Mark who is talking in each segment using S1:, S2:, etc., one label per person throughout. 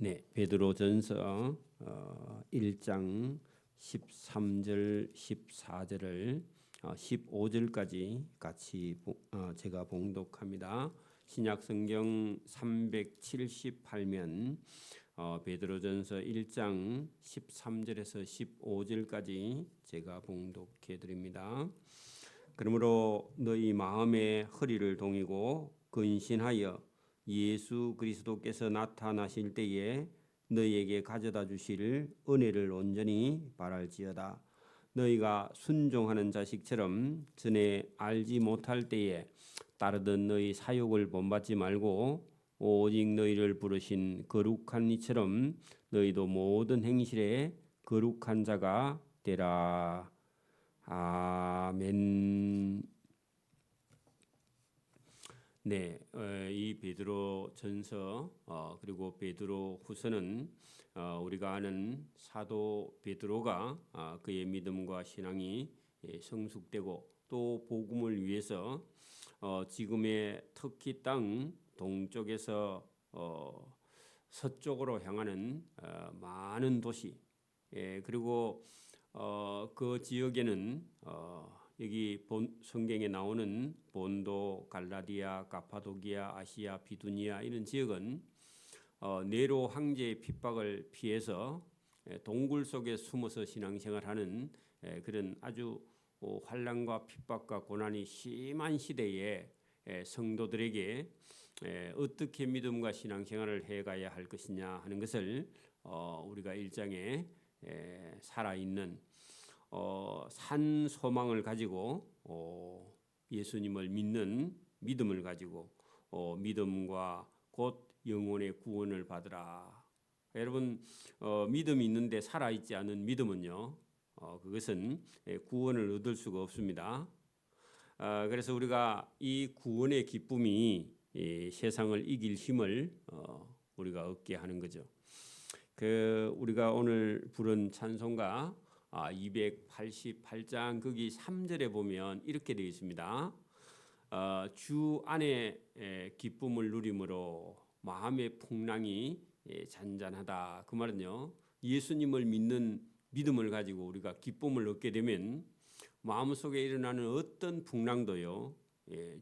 S1: 네, 베드로전서 1장 13절, 14절을 15절까지 같이 제가 봉독합니다. 신약성경 378면 베드로전서 1장 13절에서 15절까지 제가 봉독해 드립니다. 그러므로 너희 마음의 허리를 동이고 근신하여 예수 그리스도께서 나타나실 때에 너희에게 가져다 주실 은혜를 온전히 바랄지어다. 너희가 순종하는 자식처럼 전에 알지 못할 때에 따르던 너희 사욕을 본받지 말고 오직 너희를 부르신 거룩한 이처럼 너희도 모든 행실에 거룩한 자가 되라. 아멘. 네, 이 베드로전서 그리고 베드로후서는 우리가 아는 사도 베드로가 그의 믿음과 신앙이 성숙되고 또 복음을 위해서 지금의 터키 땅 동쪽에서 서쪽으로 향하는 많은 도시, 그리고 그 지역에는 여기 성경에 나오는 본도, 갈라디아, 가파도기아, 아시아, 비두니아 이런 지역은 네로 황제의 핍박을 피해서 동굴 속에 숨어서 신앙생활하는 그런 아주 환난과 핍박과 고난이 심한 시대에 성도들에게 어떻게 믿음과 신앙생활을 해가야 할 것이냐 하는 것을 우리가 1장에 살아있는 산 소망을 가지고 예수님을 믿는 믿음을 가지고 믿음과 곧 영혼의 구원을 받으라. 여러분 믿음이 있는데 살아있지 않은 믿음은요 그것은 구원을 얻을 수가 없습니다. 그래서 우리가 이 구원의 기쁨이 세상을 이길 힘을 우리가 얻게 하는 거죠. 우리가 오늘 부른 찬송가 288장 거기 3절에 보면 이렇게 되어 있습니다. 주 안에 기쁨을 누림으로 마음의 풍랑이 잔잔하다. 그 말은요, 예수님을 믿는 믿음을 가지고 우리가 기쁨을 얻게 되면 마음속에 일어나는 어떤 풍랑도요,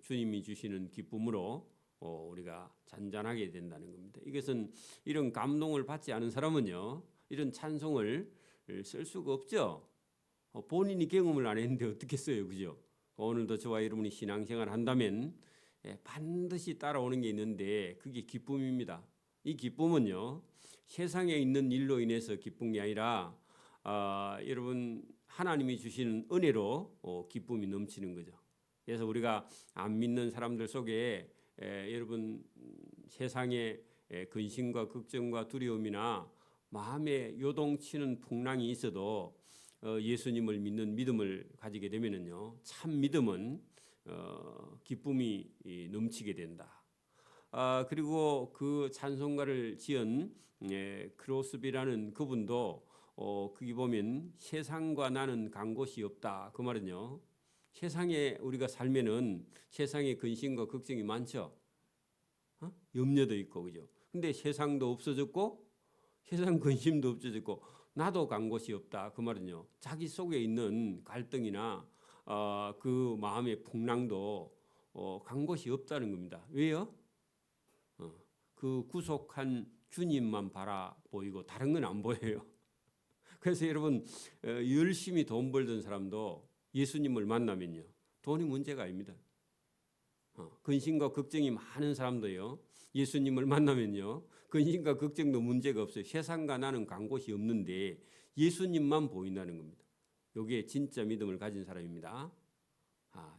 S1: 주님이 주시는 기쁨으로 우리가 잔잔하게 된다는 겁니다. 이것은 이런 감동을 받지 않은 사람은요, 이런 찬송을 쓸 수가 없죠. 본인이 경험을 안 했는데 어떻게 써요, 그죠? 오늘도 저와 여러분이 신앙생활 한다면 반드시 따라오는 게 있는데 그게 기쁨입니다. 이 기쁨은요, 세상에 있는 일로 인해서 기쁜 게 아니라 여러분 하나님이 주시는 은혜로 기쁨이 넘치는 거죠. 그래서 우리가 안 믿는 사람들 속에 여러분 세상에 근심과 걱정과 두려움이나 마음에 요동치는 풍랑이 있어도 예수님을 믿는 믿음을 가지게 되면은요, 참 믿음은 기쁨이 넘치게 된다. 그리고 그 찬송가를 지은 크로스비라는 그분도 거기 보면 세상과 나는 간 곳이 없다. 그 말은요, 세상에 우리가 살면은 세상에 근심과 걱정이 많죠. 염려도 있고, 그죠? 근데 세상도 없어졌고 세상 근심도 없어졌고 나도 간 곳이 없다. 그 말은요, 자기 속에 있는 갈등이나 그 마음의 풍랑도 간 곳이 없다는 겁니다. 왜요? 그 구속한 주님만 바라보이고 다른 건 안 보여요. 그래서 여러분 열심히 돈 벌던 사람도 예수님을 만나면요, 돈이 문제가 아닙니다. 근심과 걱정이 많은 사람도요, 예수님을 만나면요, 근심과 걱정도 문제가 없어요. 세상과 나는 간 곳이 없는데 예수님만 보인다는 겁니다. 이게 진짜 믿음을 가진 사람입니다.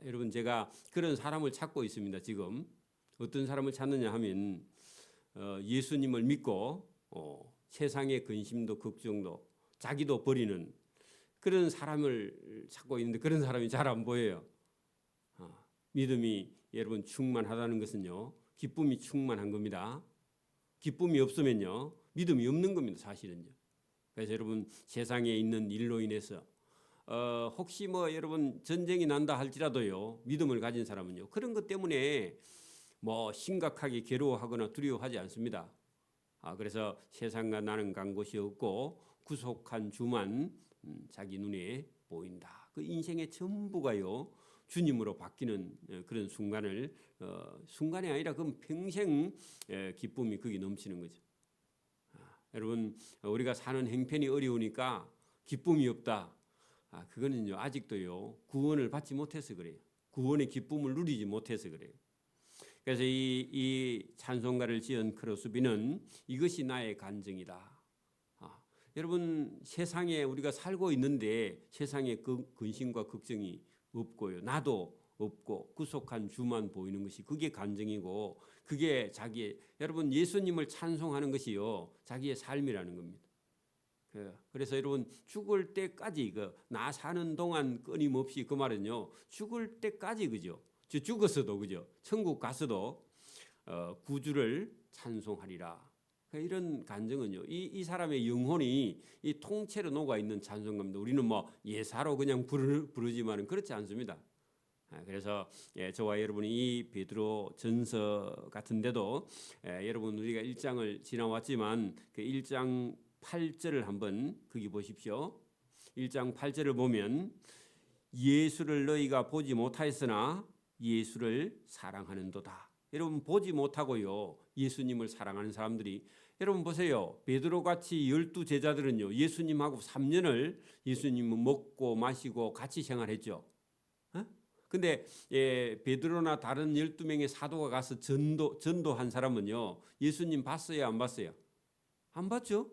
S1: 여러분 제가 그런 사람을 찾고 있습니다. 지금 어떤 사람을 찾느냐 하면 예수님을 믿고 세상의 근심도 걱정도 자기도 버리는 그런 사람을 찾고 있는데 그런 사람이 잘 안 보여요. 믿음이 여러분 충만하다는 것은요, 기쁨이 충만한 겁니다. 기쁨이 없으면요, 믿음이 없는 겁니다, 사실은요. 그래서 여러분 세상에 있는 일로 인해서 혹시 여러분 전쟁이 난다 할지라도요, 믿음을 가진 사람은요, 그런 것 때문에 심각하게 괴로워하거나 두려워하지 않습니다. 그래서 세상과 나는 간 곳이 없고 구속한 주만 자기 눈에 보인다. 그 인생의 전부가요 주님으로 바뀌는 그런 순간을 순간이 아니라 그럼 평생 기쁨이 거기 넘치는 거죠. 여러분 우리가 사는 행편이 어려우니까 기쁨이 없다. 그거는요 아직도요 구원을 받지 못해서 그래요. 구원의 기쁨을 누리지 못해서 그래요. 그래서 이 찬송가를 지은 크로스비는 이것이 나의 간증이다. 여러분 세상에 우리가 살고 있는데 세상에 근심과 걱정이 없고요. 나도 없고 구속한 주만 보이는 것이 그게 간증이고 그게 자기의 여러분 예수님을 찬송하는 것이요 자기의 삶이라는 겁니다. 그래서 여러분 죽을 때까지 나 사는 동안 끊임없이 그 말은요 죽을 때까지 그죠. 죽었어도 그죠. 천국 가서도 구주를 찬송하리라. 이런 간증은요. 이 사람의 영혼이 이 통째로 녹아 있는 찬송가입니다. 우리는 뭐 예사로 그냥 부르지만은 그렇지 않습니다. 그래서 저와 여러분이 이 베드로 전서 같은데도 여러분 우리가 1장을 지나왔지만 그 1장 8절을 한번 거기 보십시오. 1장 8절을 보면 예수를 너희가 보지 못하였으나 예수를 사랑하는도다. 여러분 보지 못하고요 예수님을 사랑하는 사람들이 여러분 보세요. 베드로같이 12 제자들은요 예수님하고 3년을 예수님은 먹고 마시고 같이 생활했죠. 근데 베드로나 다른 12명의 사도가 가서 전도한 사람은요 예수님 봤어요 안 봤어요? 안 봤죠?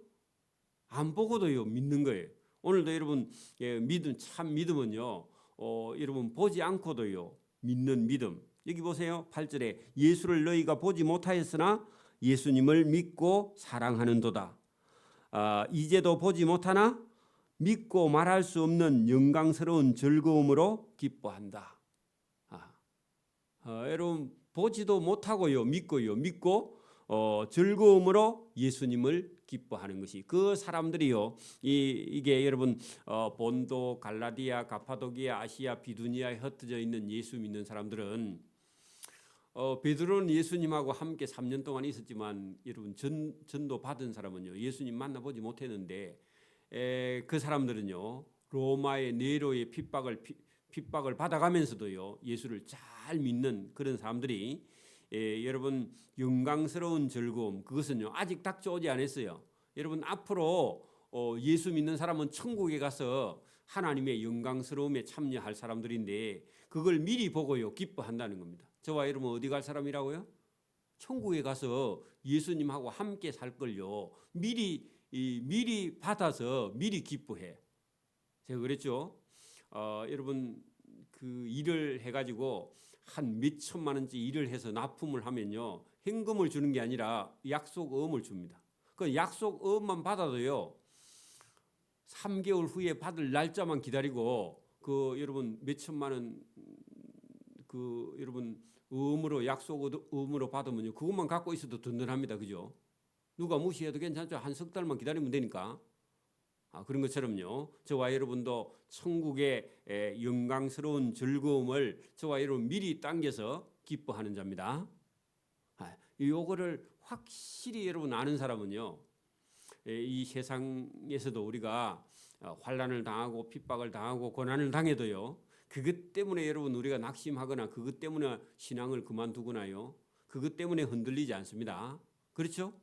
S1: 안 보고도요 믿는 거예요. 오늘도 여러분 참 믿음은요 여러분 보지 않고도요 믿는 믿음. 여기 보세요. 8절에 예수를 너희가 보지 못하였으나 예수님을 믿고 사랑하는도다. 이제도 보지 못하나 믿고 말할 수 없는 영광스러운 즐거움으로 기뻐한다. 여러분 보지도 못하고요 믿고요 믿고 즐거움으로 예수님을 기뻐하는 것이 그 사람들이요 이게 여러분 본도 갈라디아 가파도기아 아시아 비두니아에 흩어져 있는 예수 믿는 사람들은 베드로는 예수님하고 함께 3년 동안 있었지만 여러분 전도 받은 사람은요 예수님 만나보지 못했는데 그 사람들은요 로마의 네로의 핍박을 받아가면서도요 예수를 잘 믿는 그런 사람들이 여러분 영광스러운 즐거움 그것은요 아직 닥쳐오지 않았어요. 여러분 앞으로 예수 믿는 사람은 천국에 가서 하나님의 영광스러움에 참여할 사람들인데 그걸 미리 보고요 기뻐한다는 겁니다. 저와 여러분 어디 갈 사람이라고요? 천국에 가서 예수님하고 함께 살 걸요 미리 받아서 미리 기뻐해. 제가 그랬죠. 여러분 그 일을 해가지고 한 몇 천만 원짜리 일을 해서 납품을 하면요 현금을 주는 게 아니라 약속어음을 줍니다. 그 약속어음만 받아도요 3개월 후에 받을 날짜만 기다리고 그 여러분 몇 천만 원 그 여러분 음으로 약속어음으로 받으면요 그것만 갖고 있어도 든든합니다. 그죠? 누가 무시해도 괜찮죠. 한 석 달만 기다리면 되니까. 그런 것처럼요 저와 여러분도 천국의 영광스러운 즐거움을 저와 여러분 미리 당겨서 기뻐하는 자입니다. 요거를 확실히 여러분 아는 사람은요 이 세상에서도 우리가 환난을 당하고 핍박을 당하고 고난을 당해도요 그것 때문에 여러분 우리가 낙심하거나 그것 때문에 신앙을 그만두거나요 그것 때문에 흔들리지 않습니다. 그렇죠?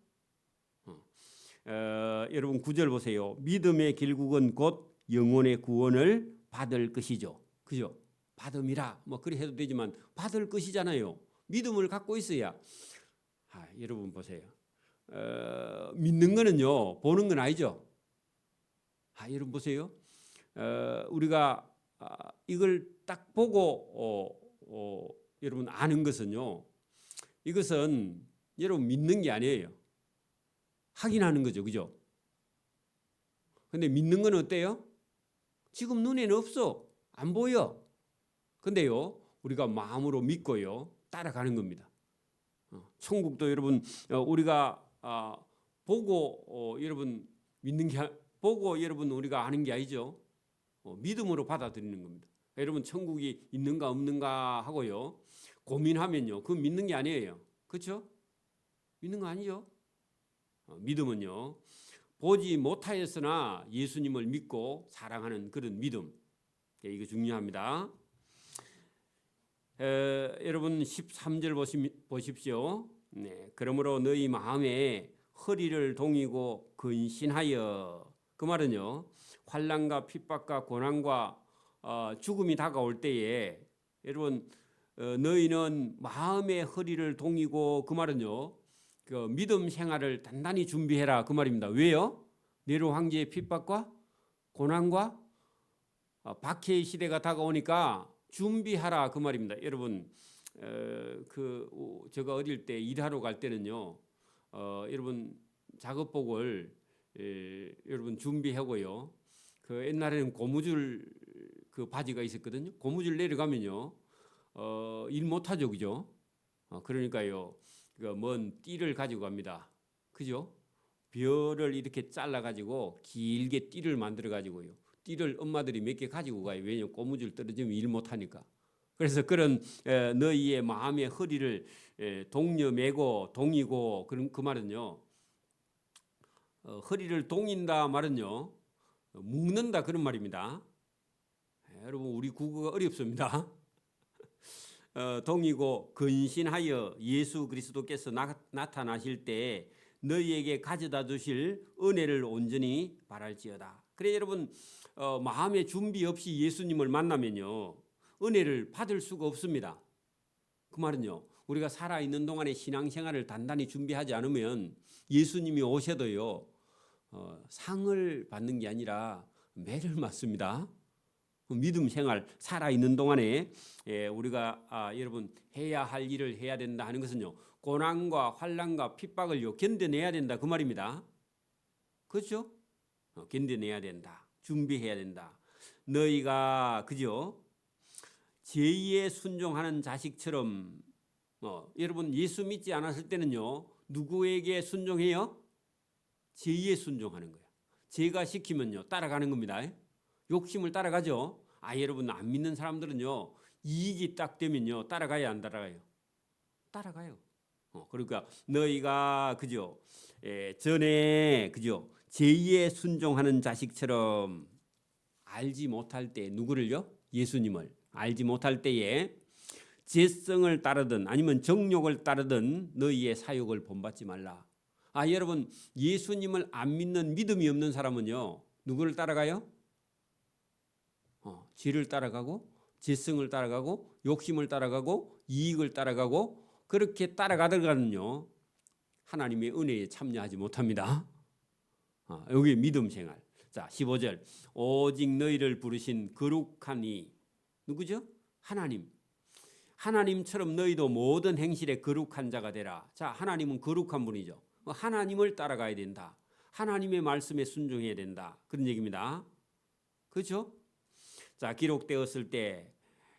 S1: 여러분 9절 보세요. 믿음의 길국은 곧 영혼의 구원을 받을 것이죠. 그죠? 받음이라 뭐 그리 해도 되지만 받을 것이잖아요. 믿음을 갖고 있어야. 여러분 보세요. 믿는 거는요 보는 건 아니죠. 여러분 보세요. 우리가 이걸 딱 보고 여러분 아는 것은요 이것은 여러분 믿는 게 아니에요. 확인하는 거죠. 그죠? 근데 믿는 건 어때요? 지금 눈에는 없어. 안 보여. 근데요, 우리가 마음으로 믿고요, 따라가는 겁니다. 천국도 여러분, 우리가 보고 여러분 믿는 게 보고 여러분 우리가 아는 게 아니죠. 믿음으로 받아들이는 겁니다. 여러분 천국이 있는가 없는가 하고요, 고민하면요, 그건 믿는 게 아니에요. 그렇죠? 믿는 거 아니죠? 믿음은요, 보지 못하였으나 예수님을 믿고 사랑하는 그런 믿음. 이거 중요합니다. 여러분 13절 보십시오. 네, 그러므로 너희 마음에 허리를 동이고 근신하여. 그 말은요, 환난과 핍박과 고난과 죽음이 다가올 때에 여러분 너희는 마음의 허리를 동이고, 그 말은요, 그 믿음 생활을 단단히 준비해라 그 말입니다. 왜요? 네로 황제의 핍박과 고난과 박해의 시대가 다가오니까 준비하라 그 말입니다. 여러분 제가 어릴 때 일하러 갈 때는요, 여러분 작업복을 여러분 준비하고요. 그 옛날에는 고무줄 그 바지가 있었거든요. 고무줄 내려가면요, 일 못하죠, 그죠? 그러니까요, 먼 띠를 가지고 갑니다. 그죠? 벼를 이렇게 잘라 가지고 길게 띠를 만들어 가지고요, 띠를 엄마들이 몇 개 가지고 가요. 왜냐면 고무줄 떨어지면 일 못하니까. 그래서 그런 너희의 마음의 허리를 동여 매고 동이고, 그런 그 말은요, 허리를 동인다 말은요, 묶는다 그런 말입니다. 여러분 우리 국어가 어렵습니다. 동이고 근신하여 예수 그리스도께서 나타나실 때 너희에게 가져다 주실 은혜를 온전히 바랄지어다. 그래 여러분 마음의 준비 없이 예수님을 만나면요, 은혜를 받을 수가 없습니다. 그 말은요, 우리가 살아있는 동안에 신앙생활을 단단히 준비하지 않으면 예수님이 오셔도요, 상을 받는 게 아니라 매를 맞습니다. 믿음 생활 살아있는 동안에 우리가 여러분 해야 할 일을 해야 된다 하는 것은요, 고난과 환난과 핍박을 견뎌내야 된다 그 말입니다. 그렇죠? 견뎌내야 된다. 준비해야 된다. 너희가 그죠? 제2에 순종하는 자식처럼 여러분 예수 믿지 않았을 때는요, 누구에게 순종해요? 제2에 순종하는 거예요. 제가 시키면요 따라가는 겁니다. 욕심을 따라가죠. 여러분 안 믿는 사람들은요, 이익이 딱 되면요 따라가야 안 따라가요? 따라가요. 그러니까 너희가 그죠? 전에 그죠? 제2에 순종하는 자식처럼 알지 못할 때 누구를요? 예수님을 알지 못할 때에 재성을 따르든 아니면 정욕을 따르든 너희의 사욕을 본받지 말라. 여러분 예수님을 안 믿는 믿음이 없는 사람은요, 누구를 따라가요? 지를 따라가고 재성을 따라가고 욕심을 따라가고 이익을 따라가고, 그렇게 따라가다가는요 하나님의 은혜에 참여하지 못합니다. 여기 믿음 생활. 자 15절 오직 너희를 부르신 거룩한 이 누구죠? 하나님. 하나님처럼 너희도 모든 행실에 거룩한 자가 되라. 자 하나님은 거룩한 분이죠. 하나님을 따라가야 된다. 하나님의 말씀에 순종해야 된다. 그런 얘기입니다. 그렇죠? 자 기록되었을 때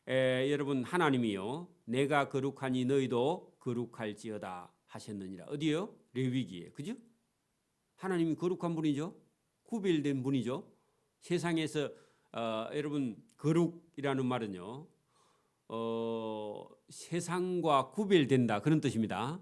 S1: 여러분 하나님이요 내가 거룩하니 너희도 거룩할지어다 하셨느니라. 어디요? 레위기에. 그죠? 하나님이 거룩한 분이죠. 구별된 분이죠. 세상에서 여러분 거룩이라는 말은요, 세상과 구별된다 그런 뜻입니다.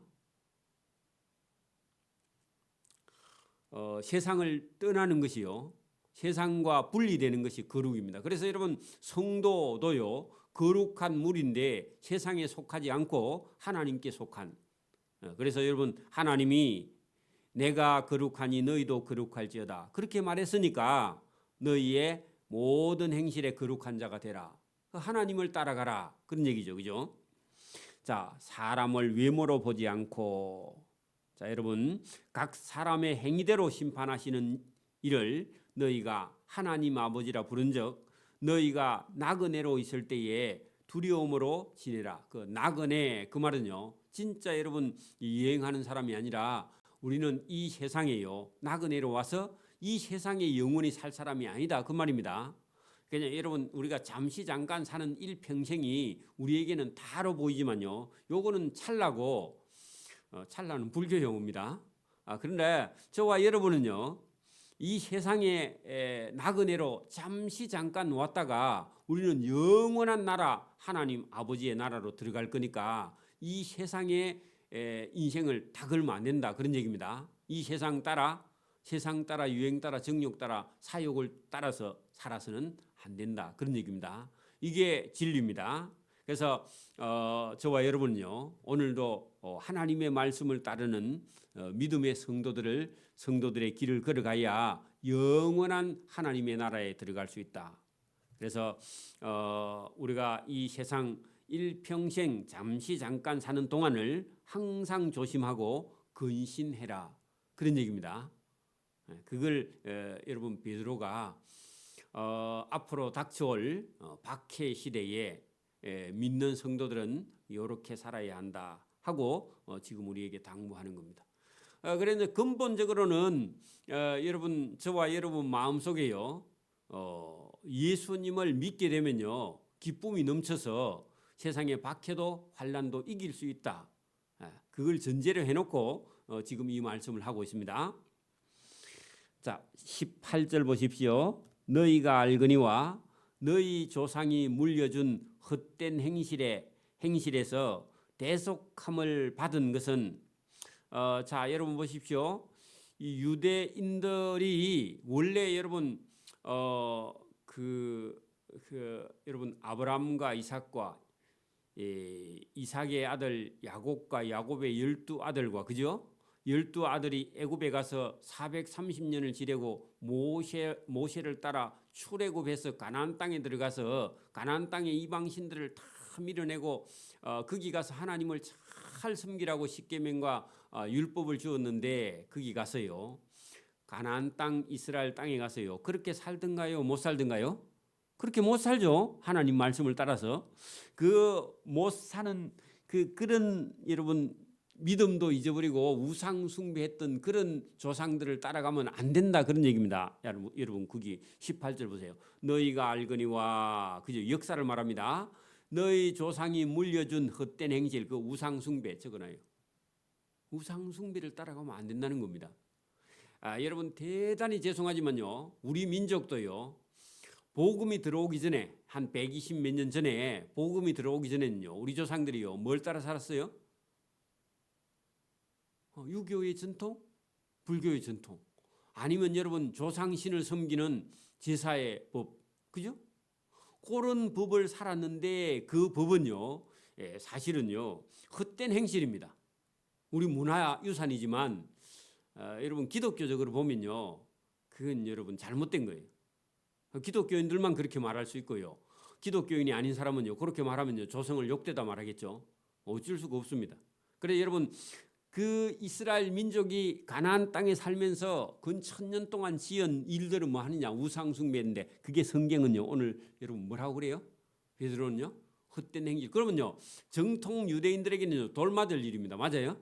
S1: 세상을 떠나는 것이요, 세상과 분리되는 것이 거룩입니다. 그래서 여러분 성도도요 거룩한 물인데 세상에 속하지 않고 하나님께 속한. 그래서 여러분 하나님이 내가 거룩하니 너희도 거룩할지어다 그렇게 말했으니까 너희의 모든 행실에 거룩한 자가 되라. 하나님을 따라가라 그런 얘기죠. 그죠? 자 사람을 외모로 보지 않고, 자 여러분 각 사람의 행위대로 심판하시는 이를 너희가 하나님 아버지라 부른즉 너희가 나그네로 있을 때에 두려움으로 지내라. 그 나그네 그 말은요, 진짜 여러분 여행하는 사람이 아니라 우리는 이 세상에요 나그네로 와서 이 세상에 영원히 살 사람이 아니다 그 말입니다. 그냥 여러분 우리가 잠시 잠깐 사는 일평생이 우리에게는 다로 보이지만요, 요거는 찰나고 찰나는 불교 용어입니다. 그런데 저와 여러분은요 이 세상에 나그네로 잠시 잠깐 왔다가 우리는 영원한 나라 하나님 아버지의 나라로 들어갈 거니까 이 세상의 인생을 다 걸면 안 된다 그런 얘기입니다. 이 세상 따라 유행 따라 정욕 따라 사욕을 따라서 살아서는 안 된다. 그런 얘기입니다. 이게 진리입니다. 그래서 저와 여러분요 오늘도 하나님의 말씀을 따르는 믿음의 성도들의 길을 걸어가야 영원한 하나님의 나라에 들어갈 수 있다. 그래서 우리가 이 세상 일평생 잠시 잠깐 사는 동안을 항상 조심하고 근신해라. 그런 얘기입니다. 그걸 여러분 베드로가 앞으로 닥쳐올 박해 시대에 믿는 성도들은 이렇게 살아야 한다 하고 지금 우리에게 당부하는 겁니다. 그런데 근본적으로는 여러분 저와 여러분 마음속에요 예수님을 믿게 되면요 기쁨이 넘쳐서 세상의 박해도 환난도 이길 수 있다. 그걸 전제로 해놓고 지금 이 말씀을 하고 있습니다. 자, 18절 보십시오. 너희가 알거니와 너희 조상이 물려준 헛된 행실에서 대속함을 받은 것은 자 여러분 보십시오. 이 유대인들이 원래 여러분 여러분 아브라함과 이삭과 이삭의 아들 야곱과 야곱의 12아들과 그죠? 12아들이 애굽에 가서 430년을 지내고 모세를 따라 출애굽해서 가나안 땅에 들어가서 가나안 땅의 이방 신들을 다 밀어내고 거기 가서 하나님을 잘 섬기라고 십계명과 율법을 주었는데 거기 가서요 가나안 땅 이스라엘 땅에 가서요 그렇게 살든가요 못 살든가요? 그렇게 못 살죠. 하나님 말씀을 따라서 그 못 사는 그런 여러분 믿음도 잊어버리고 우상 숭배했던 그런 조상들을 따라가면 안 된다 그런 얘기입니다. 여러분 거기 18절 보세요. 너희가 알거니와 그죠 역사를 말합니다. 너희 조상이 물려준 헛된 행실 그 우상 숭배 적어놔요. 우상 숭배를 따라가면 안 된다는 겁니다. 여러분 대단히 죄송하지만요 우리 민족도요. 복음이 들어오기 전에 한 120 몇 년 전에 복음이 들어오기 전에는요 우리 조상들이요 뭘 따라 살았어요? 유교의 전통, 불교의 전통, 아니면 여러분 조상신을 섬기는 제사의 법, 그죠? 그런 법을 살았는데 그 법은요 사실은요 헛된 행실입니다. 우리 문화유산이지만 여러분 기독교적으로 보면요 그건 여러분 잘못된 거예요. 기독교인들만 그렇게 말할 수 있고요. 기독교인이 아닌 사람은요 그렇게 말하면요 조상을 욕되다 말하겠죠. 어쩔 수가 없습니다. 그래서 여러분 그 이스라엘 민족이 가나안 땅에 살면서 근 1000년 동안 지은 일들은 뭐 하느냐 우상 숭배인데 그게 성경은요 오늘 여러분 뭐라고 그래요? 베드로는요 헛된 행실. 그러면요 정통 유대인들에게는요 돌맞을 일입니다. 맞아요?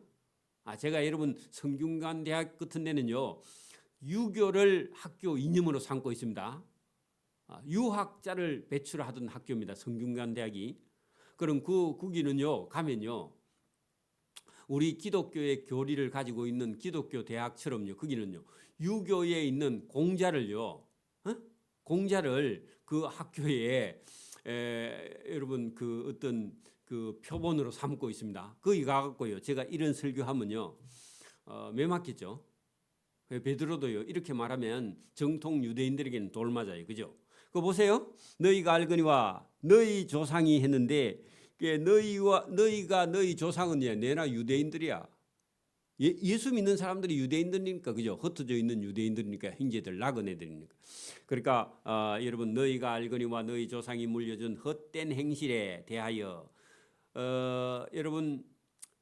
S1: 제가 여러분 성균관 대학 같은 데는요 유교를 학교 이념으로 삼고 있습니다. 유학자를 배출하던 학교입니다. 성균관 대학이. 그럼 거기는요 가면요 우리 기독교의 교리를 가지고 있는 기독교 대학처럼요 거기는요 유교에 있는 공자를요 공자를 그 학교에 여러분 그 어떤 그 표본으로 삼고 있습니다. 거기 가갖고요 제가 이런 설교하면요 매 맞겠죠. 베드로도요 이렇게 말하면 정통 유대인들에게는 돌맞아요. 그죠? 그거 보세요. 너희가 알거니와 너희 조상이 했는데 너희가 너희 조상은 내나 유대인들이야. 예수 믿는 사람들이 유대인들이니까 그죠? 흩어져 있는 유대인들이니까 형제들 나그네 애들이니까. 그러니까 여러분 너희가 알거니와 너희 조상이 물려준 헛된 행실에 대하여 여러분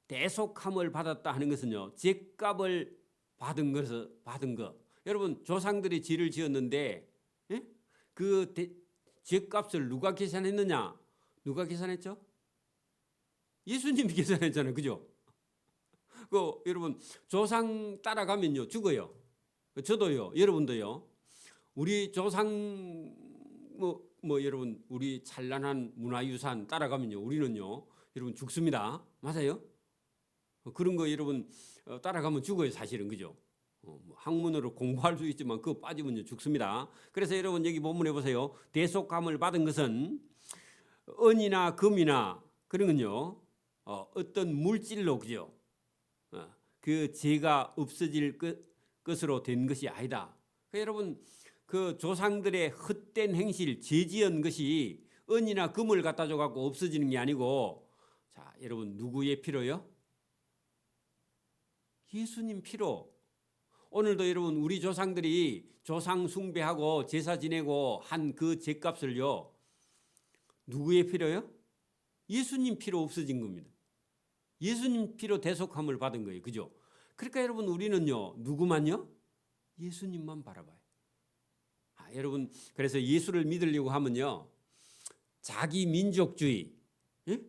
S1: 대속함을 받았다 하는 것은요 죗값을 받은 거. 여러분 조상들이 지를 지었는데 그 죗값을 누가 계산했느냐? 누가 계산했죠? 예수님이 계산했잖아요. 그죠? 여러분 조상 따라가면요 죽어요. 저도요. 여러분도요. 우리 조상 여러분 우리 찬란한 문화유산 따라가면요 우리는요 여러분 죽습니다. 맞아요? 그런 거 여러분 따라가면 죽어요. 사실은 그죠? 학문으로 공부할 수 있지만 그거 빠지면요 죽습니다. 그래서 여러분 여기 본문에 보세요. 대속감을 받은 것은 은이나 금이나 그런 건요 어떤 물질로 그죠? 그 죄가 없어질 것으로 된 것이 아니다. 그러니까 여러분 그 조상들의 헛된 행실, 죄지은 것이 은이나 금을 갖다 줘갖고 없어지는 게 아니고, 자 여러분 누구의 피로요? 예수님 피로. 오늘도 여러분 우리 조상들이 조상 숭배하고 제사 지내고 한 그 죄값을요, 누구의 피로요? 예수님 피로 없어진 겁니다. 예수님 피로 대속함을 받은 거예요. 그죠? 그러니까 여러분 우리는요, 누구만요? 예수님만 바라봐요. 여러분 그래서 예수를 믿으려고 하면요, 자기 민족주의, 예?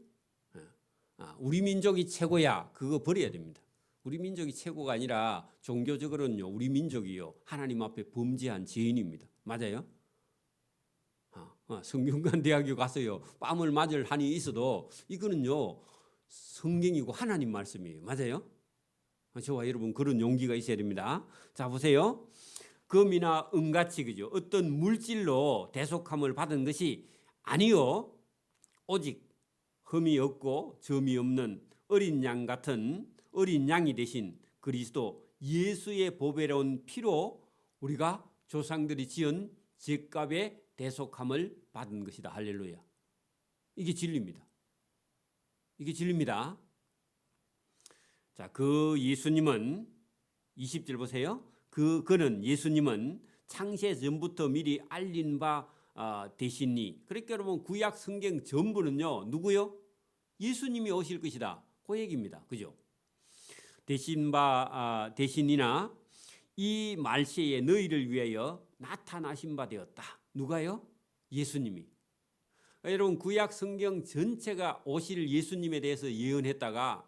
S1: 우리 민족이 최고야, 그거 버려야 됩니다. 우리 민족이 최고가 아니라 종교적으로는요, 우리 민족이요 하나님 앞에 범죄한 죄인입니다. 맞아요? 성균관 대학교 가서요 뺨을 맞을 한이 있어도 이거는요 성경이고 하나님 말씀이에요. 맞아요? 저와 여러분 그런 용기가 있어야 됩니다. 자 보세요. 금이나 은같이 그죠, 어떤 물질로 대속함을 받은 것이 아니요, 오직 흠이 없고 점이 없는 어린 양 같은 어린 양이 되신 그리스도 예수의 보배로운 피로 우리가 조상들이 지은 죄값의 대속함을 받은 것이다. 할렐루야. 이게 진리입니다. 이게 진리입니다. 자, 그 예수님은 20절 보세요. 그는 예수님은 창세 전부터 미리 알린 바 되시니. 그러니까 여러분 구약 성경 전부는요 누구요? 예수님이 오실 것이다. 그 얘기입니다. 그죠? 대신이나 이 말세에 너희를 위하여 나타나신 바 되었다. 누가요? 예수님이. 여러분 구약 성경 전체가 오실 예수님에 대해서 예언했다가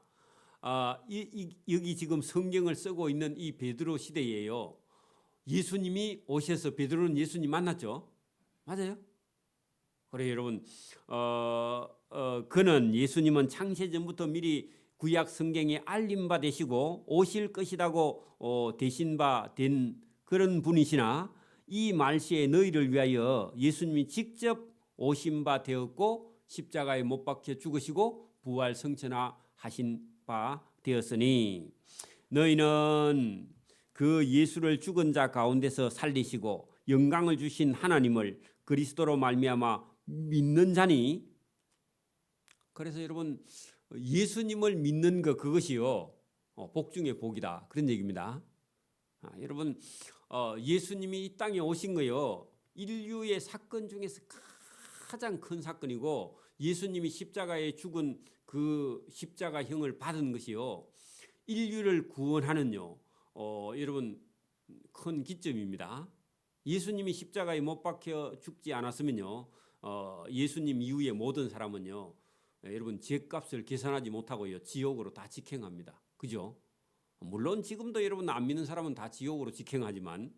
S1: 여기 지금 성경을 쓰고 있는 이 베드로 시대예요. 예수님이 오셔서 베드로는 예수님 만났죠. 맞아요? 그래 여러분 그는 예수님은 창세 전부터 미리 구약 성경에 알림 바 되시고 오실 것이라고 되신 바 된 그런 분이시나 이 말시에 너희를 위하여 예수님이 직접 오신 바 되었고 십자가에 못 박혀 죽으시고 부활 성천하신 바 되었으니 너희는 그 예수를 죽은 자 가운데서 살리시고 영광을 주신 하나님을 그리스도로 말미암아 믿는 자니. 그래서 여러분 예수님을 믿는 것 그것이요 복 중에 복이다, 그런 얘기입니다. 여러분 예수님이 이 땅에 오신 거요 인류의 사건 중에서 가장 큰 사건이고 예수님이 십자가에 죽은 그 십자가형을 받은 것이요 인류를 구원하는요 여러분 큰 기점입니다. 예수님이 십자가에 못 박혀 죽지 않았으면요 예수님 이후의 모든 사람은요 여러분 죄값을 계산하지 못하고요 지옥으로 다 직행합니다. 그죠? 물론 지금도 여러분 안 믿는 사람은 다 지옥으로 직행하지만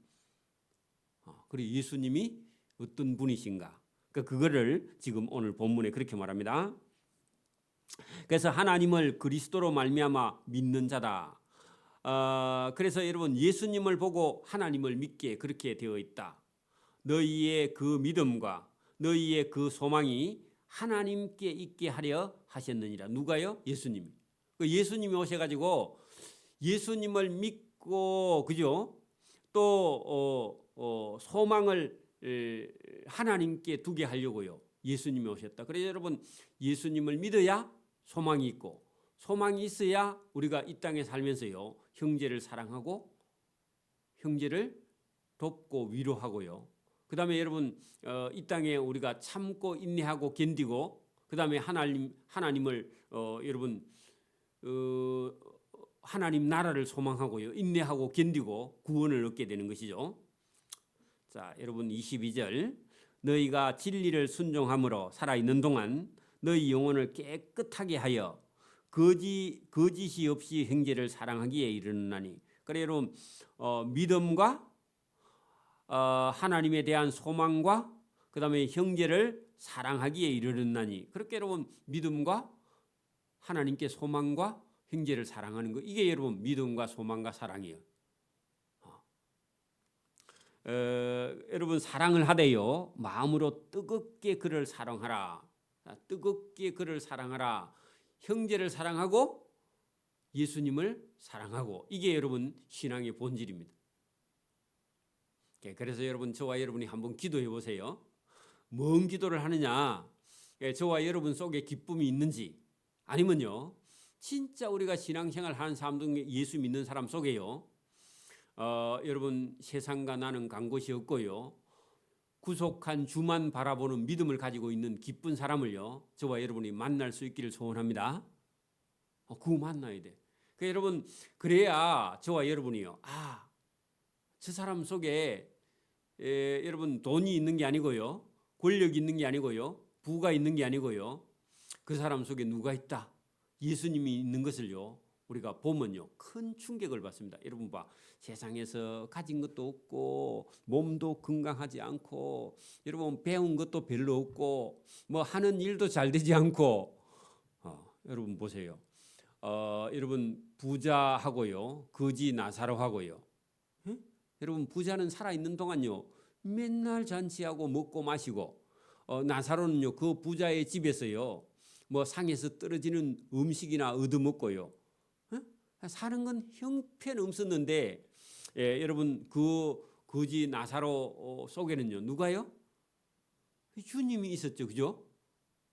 S1: 그리고 예수님이 어떤 분이신가, 그러니까 그거를 지금 오늘 본문에 그렇게 말합니다. 그래서 하나님을 그리스도로 말미암아 믿는 자다. 그래서 여러분 예수님을 보고 하나님을 믿게 그렇게 되어 있다. 너희의 그 믿음과 너희의 그 소망이 하나님께 있게 하려 하셨느니라. 누가요? 예수님이. 예수님이 오셔가지고 예수님을 믿고 그죠? 또 소망을 하나님께 두게 하려고요. 예수님이 오셨다. 그래서 여러분 예수님을 믿어야 소망이 있고 소망이 있어야 우리가 이 땅에 살면서요 형제를 사랑하고 형제를 돕고 위로하고요. 그 다음에 여러분 이 땅에 우리가 참고 인내하고 견디고 그 다음에 하나님을 여러분 하나님 나라를 소망하고요 인내하고 견디고 구원을 얻게 되는 것이죠. 자 여러분 22절 너희가 진리를 순종함으로 살아있는 동안 너희 영혼을 깨끗하게 하여 거짓이 없이 형제를 사랑하기에 이르느나니. 그래 여러분 믿음과 하나님에 대한 소망과 그 다음에 형제를 사랑하기에 이르렀나니. 그렇게 여러분 믿음과 하나님께 소망과 형제를 사랑하는 거 이게 여러분 믿음과 소망과 사랑이에요. 여러분 사랑을 하되요 마음으로 뜨겁게 그를 사랑하라. 뜨겁게 그를 사랑하라. 형제를 사랑하고 예수님을 사랑하고, 이게 여러분 신앙의 본질입니다. 그래서 여러분, 저와 여러분이 한번 기도해 보세요. 뭔 기도를 하느냐? 저와 여러분 속에 기쁨이 있는지, 아니면요 진짜 우리가 신앙생활 하는 사람 중에 예수 믿는 사람 속에요, 여러분 세상과 나는 간 곳이 없고요, 구속한 주만 바라보는 믿음을 가지고 있는 기쁜 사람을요 저와 여러분이 만날 수 있기를 소원합니다. 그거 만나야 돼. 여러분, 그래야 저와 여러분이요, 저 사람 속에 여러분 돈이 있는 게 아니고요, 권력이 있는 게 아니고요, 부가 있는 게 아니고요, 그 사람 속에 누가 있다, 예수님이 있는 것을요 우리가 보면요 큰 충격을 받습니다. 여러분 봐, 세상에서 가진 것도 없고 몸도 건강하지 않고 여러분 배운 것도 별로 없고 뭐 하는 일도 잘 되지 않고, 여러분 보세요. 여러분 부자하고요 거지 나사로하고요, 여러분 부자는 살아있는 동안요 맨날 잔치하고 먹고 마시고, 나사로는요 그 부자의 집에서요 뭐 상에서 떨어지는 음식이나 얻어먹고요, 사는 건 형편없었는데, 여러분 그 거지 나사로 속에는요 누가요? 주님이 있었죠, 그죠?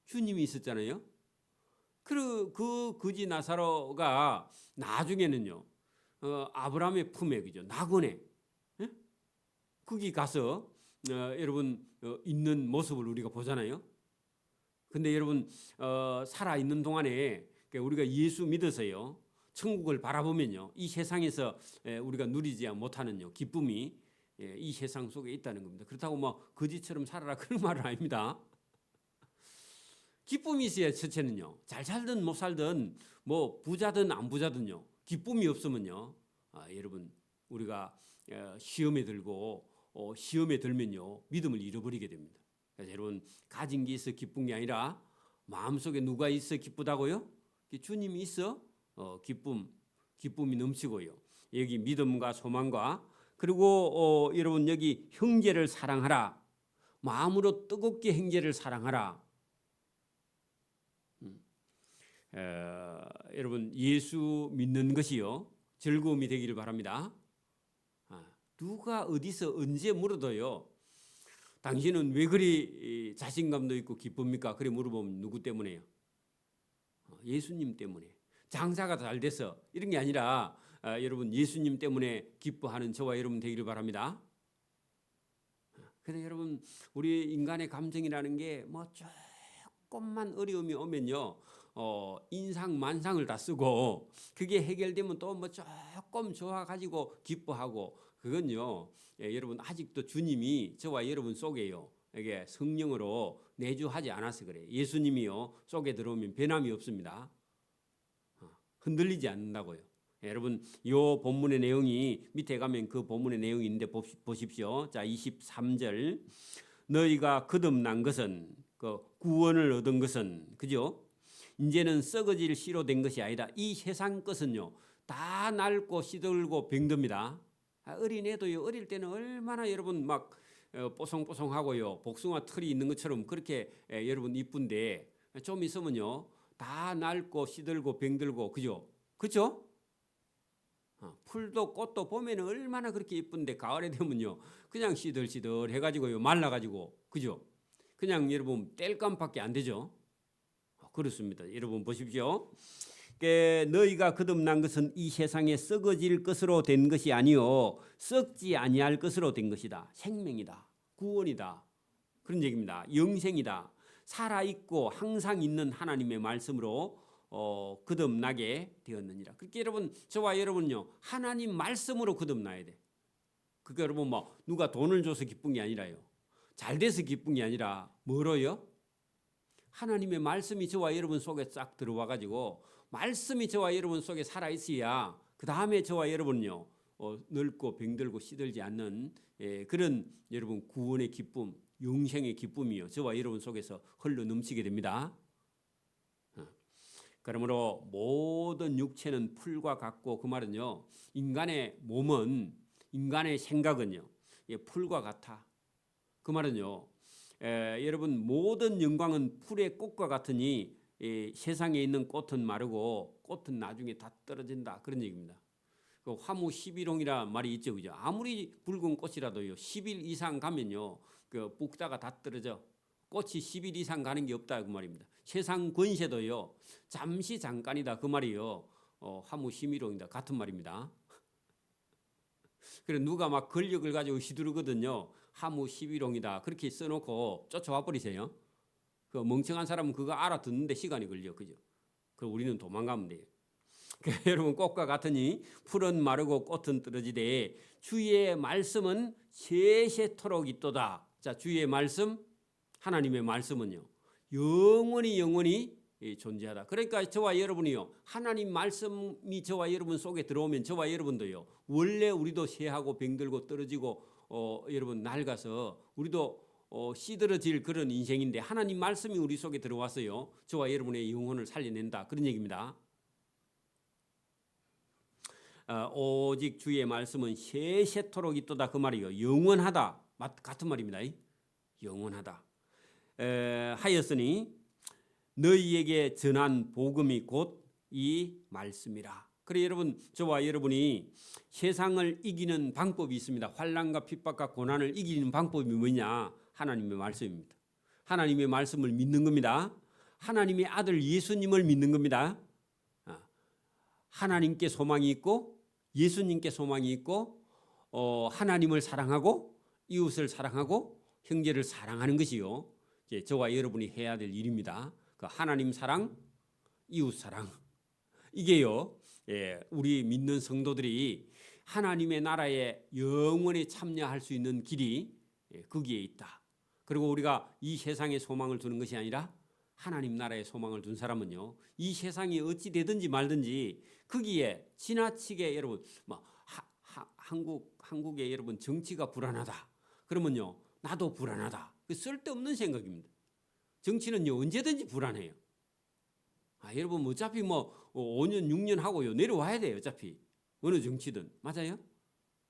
S1: 주님이 있었잖아요. 그 거지 나사로가 나중에는요 아브라함의 품에, 그죠, 낙원에 거기 가서 여러분 있는 모습을 우리가 보잖아요. 근데 여러분 살아 있는 동안에 우리가 예수 믿어서요 천국을 바라보면요 이 세상에서 우리가 누리지 못하는 기쁨이 이 세상 속에 있다는 겁니다. 그렇다고 뭐 거지처럼 살아라 그런 말은 아닙니다. 기쁨이 있어야 첫째는요, 잘 살든 못 살든 뭐 부자든 안 부자든요 기쁨이 없으면요 여러분 우리가 시험에 들면요 믿음을 잃어버리게 됩니다. 그래서 여러분 가진 게 있어 기쁜 게 아니라 마음속에 누가 있어 기쁘다고요? 주님이 있어 기쁨이 넘치고요. 여기 믿음과 소망과, 그리고 여러분 여기 형제를 사랑하라, 마음으로 뜨겁게 형제를 사랑하라. 여러분 예수 믿는 것이요 즐거움이 되기를 바랍니다. 누가 어디서 언제 물어도요 당신은 왜 그리 자신감도 있고 기쁩니까? 그래 물어보면 누구 때문에요? 예수님 때문에. 장사가 잘 돼서 이런 게 아니라 여러분 예수님 때문에 기뻐하는 저와 여러분 되기를 바랍니다. 그런데 여러분 우리 인간의 감정이라는 게 뭐 조금만 어려움이 오면요 인상 만상을 다 쓰고, 그게 해결되면 또 뭐 조금 좋아가지고 기뻐하고, 그건요 여러분 아직도 주님이 저와 여러분 속에요 이게 성령으로 내주하지 않아서 그래요. 예수님이요 속에 들어오면 변함이 없습니다. 흔들리지 않는다고요. 여러분 요 본문의 내용이 밑에 가면 그 본문의 내용이 있는데 보십시오. 자 23절, 너희가 거듭난 것은 그 구원을 얻은 것은, 그죠? 이제는 썩어질 씨로 된 것이 아니다. 이 세상 것은요 다 낡고 시들고 병듭니다. 어린애도요 어릴 때는 얼마나 여러분 막 뽀송뽀송하고요 복숭아 털이 있는 것처럼 그렇게 여러분 이쁜데, 좀 있으면요 다 낡고 시들고 병들고, 그죠? 그죠? 풀도 꽃도 보면 얼마나 그렇게 이쁜데 가을에 되면요 그냥 시들시들 해가지고요 말라가지고, 그죠? 그냥 여러분 땔감밖에 안 되죠. 그렇습니다. 여러분 보십시오. 너희가 거듭난 것은 이 세상에 썩어질 것으로 된 것이 아니요 썩지 아니할 것으로 된 것이다. 생명이다, 구원이다, 그런 얘기입니다. 영생이다. 살아있고 항상 있는 하나님의 말씀으로 거듭나게 되었느니라. 그렇게 여러분 저와 여러분요 하나님 말씀으로 거듭나야 돼. 그게 여러분 뭐 누가 돈을 줘서 기쁜 게 아니라요, 잘 돼서 기쁜 게 아니라 뭐로요? 하나님의 말씀이 저와 여러분 속에 싹 들어와 가지고 말씀이 저와 여러분 속에 살아 있어야 그 다음에 저와 여러분요 늙고 병들고 시들지 않는 그런 여러분 구원의 기쁨, 영생의 기쁨이요 저와 여러분 속에서 흘러 넘치게 됩니다. 그러므로 모든 육체는 풀과 같고, 그 말은요 인간의 몸은, 인간의 생각은요 풀과 같아. 그 말은요 여러분 모든 영광은 풀의 꽃과 같으니 세상에 있는 꽃은 마르고 꽃은 나중에 다 떨어진다 그런 얘기입니다. 그 화무 11홍이라 말이 있죠, 그죠? 아무리 붉은 꽃이라도요 10일 이상 가면요 그 붓다가 다 떨어져. 꽃이 10일 이상 가는 게 없다 그 말입니다. 세상 권세도요 잠시 잠깐이다 그 말이요. 화무 11홍이다 같은 말입니다. 그래 누가 막 권력을 가지고 휘두르거든요. 화무 11홍이다 그렇게 써놓고 쫓아와 버리세요. 그 멍청한 사람은 그거 알아듣는데 시간이 걸려, 그죠? 그 우리는 도망가면 돼요. 여러분 꽃과 같으니 풀은 마르고 꽃은 떨어지되 주의 말씀은 세세토록 있도다. 자, 주의 말씀, 하나님의 말씀은요 영원히 존재하다. 그러니까 저와 여러분이요 하나님 말씀이 저와 여러분 속에 들어오면 저와 여러분도요 원래 우리도 쇠하고 병들고 떨어지고 여러분 낡아서 우리도 시들어질 그런 인생인데 하나님 말씀이 우리 속에 들어왔어요. 저와 여러분의 영혼을 살려낸다 그런 얘기입니다. 오직 주의 말씀은 세세토록 있도다 그 말이요 영원하다 같은 말입니다. 영원하다. 하였으니 너희에게 전한 복음이 곧 이 말씀이라. 그래 여러분 저와 여러분이 세상을 이기는 방법이 있습니다. 환난과 핍박과 고난을 이기는 방법이 뭐냐? 하나님의 말씀입니다. 하나님의 말씀을 믿는 겁니다. 하나님의 아들 예수님을 믿는 겁니다. 하나님께 소망이 있고 예수님께 소망이 있고 하나님을 사랑하고 이웃을 사랑하고 형제를 사랑하는 것이요 저와 여러분이 해야 될 일입니다. 그 하나님 사랑, 이웃 사랑 이게요 우리 믿는 성도들이 하나님의 나라에 영원히 참여할 수 있는 길이 거기에 있다. 그리고 우리가 이 세상에 소망을 두는 것이 아니라 하나님 나라에 소망을 둔 사람은요 이 세상이 어찌 되든지 말든지 거기에 지나치게 여러분 한국의 여러분 정치가 불안하다 그러면요 나도 불안하다 그 쓸데없는 생각입니다. 정치는요 언제든지 불안해요. 여러분 어차피 5년 6년 하고요 내려와야 돼요. 어차피 어느 정치든 맞아요.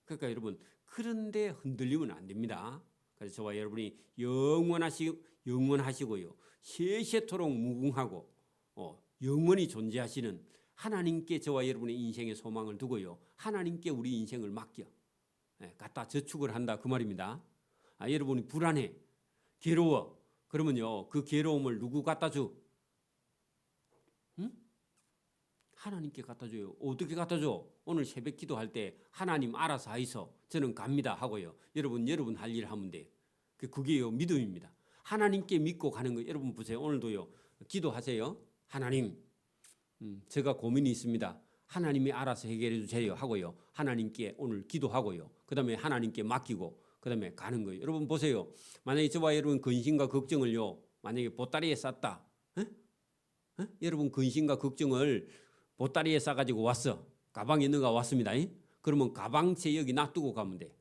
S1: 그러니까 여러분 그런데 흔들리면 안 됩니다. 그래서 저와 여러분이 영원하시고요 세세토록 무궁하고 영원히 존재하시는 하나님께 저와 여러분의 인생의 소망을 두고요 하나님께 우리 인생을 맡겨 갖다 저축을 한다 그 말입니다. 여러분이 불안해 괴로워 그러면요 그 괴로움을 누구 갖다 줘? 응? 하나님께 갖다 줘요. 어떻게 갖다 줘? 오늘 새벽 기도할 때 하나님 알아서 하이소 저는 갑니다 하고요 여러분 할 일 하면 돼요. 그게요 믿음입니다. 하나님께 믿고 가는 거 여러분 보세요. 오늘도요 기도하세요. 하나님 제가 고민이 있습니다. 하나님이 알아서 해결해 주세요 하고요 하나님께 오늘 기도하고요 그 다음에 하나님께 맡기고 그 다음에 가는 거예요. 여러분 보세요. 만약에 저와 여러분 근심과 걱정을요 만약에 보따리에 쌌다 여러분 근심과 걱정을 보따리에 싸가지고 왔어. 가방에 넣어가 왔습니다. 그러면 가방채 여기 놔두고 가면 돼.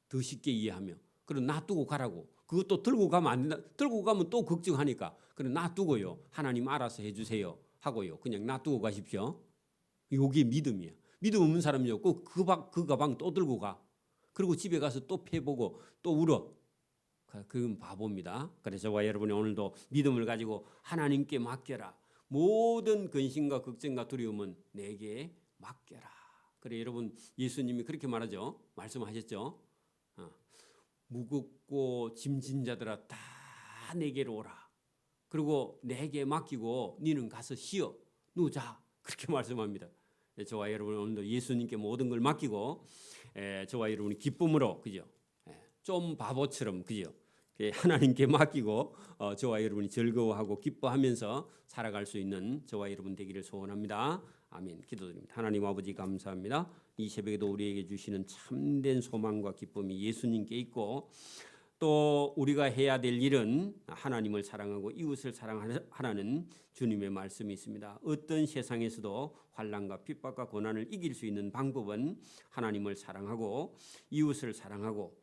S1: 더 쉽게 이해하면 그럼 놔두고 가라고. 그것도 들고 가면 안 된다. 들고 가면 또 걱정하니까 그럼 놔두고요 하나님 알아서 해주세요 하고요 그냥 놔두고 가십시오. 이게 믿음이야. 믿음 없는 사람이요 꼭 그 가방 또 들고 가. 그리고 집에 가서 또 패보고 또 울어. 그건 바보입니다. 그래서 저와 여러분이 오늘도 믿음을 가지고 하나님께 맡겨라. 모든 근심과 걱정과 두려움은 내게 맡겨라. 그래 여러분 예수님이 그렇게 말하죠. 말씀하셨죠. 무겁고 짐진 자들아 다 내게로 오라. 그리고 내게 맡기고 너는 가서 쉬어 누자 그렇게 말씀합니다. 저와 여러분 오늘도 예수님께 모든 걸 맡기고 저와 여러분이 기쁨으로 그죠? 좀 바보처럼 그죠? 하나님께 맡기고 저와 여러분이 즐거워하고 기뻐하면서 살아갈 수 있는 저와 여러분 되기를 소원합니다. 아멘. 기도드립니다. 하나님 아버지 감사합니다. 이 새벽에도 우리에게 주시는 참된 소망과 기쁨이 예수님께 있고 또 우리가 해야 될 일은 하나님을 사랑하고 이웃을 사랑하라는 주님의 말씀이 있습니다. 어떤 세상에서도 환난과 핍박과 고난을 이길 수 있는 방법은 하나님을 사랑하고 이웃을 사랑하고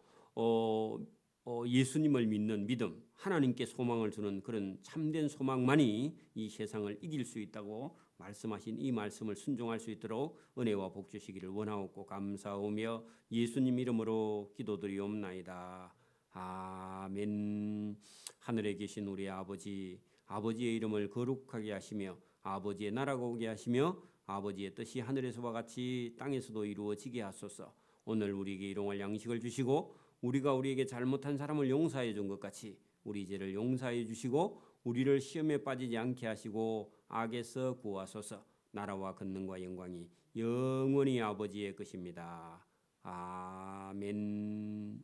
S1: 예수님을 믿는 믿음, 하나님께 소망을 주는 그런 참된 소망만이 이 세상을 이길 수 있다고 말씀하신 이 말씀을 순종할 수 있도록 은혜와 복 주시기를 원하옵고 감사하며 예수님 이름으로 기도드리옵나이다. 아멘. 하늘에 계신 우리 아버지 아버지의 이름을 거룩하게 하시며 아버지의 나라가 오게 하시며 아버지의 뜻이 하늘에서와 같이 땅에서도 이루어지게 하소서. 오늘 우리에게 일용할 양식을 주시고 우리가 우리에게 잘못한 사람을 용서해 준 것 같이 우리 죄를 용서해 주시고 우리를 시험에 빠지지 않게 하시고 악에서 구하소서. 나라와 권능과 영광이 영원히 아버지의 것입니다. 아멘.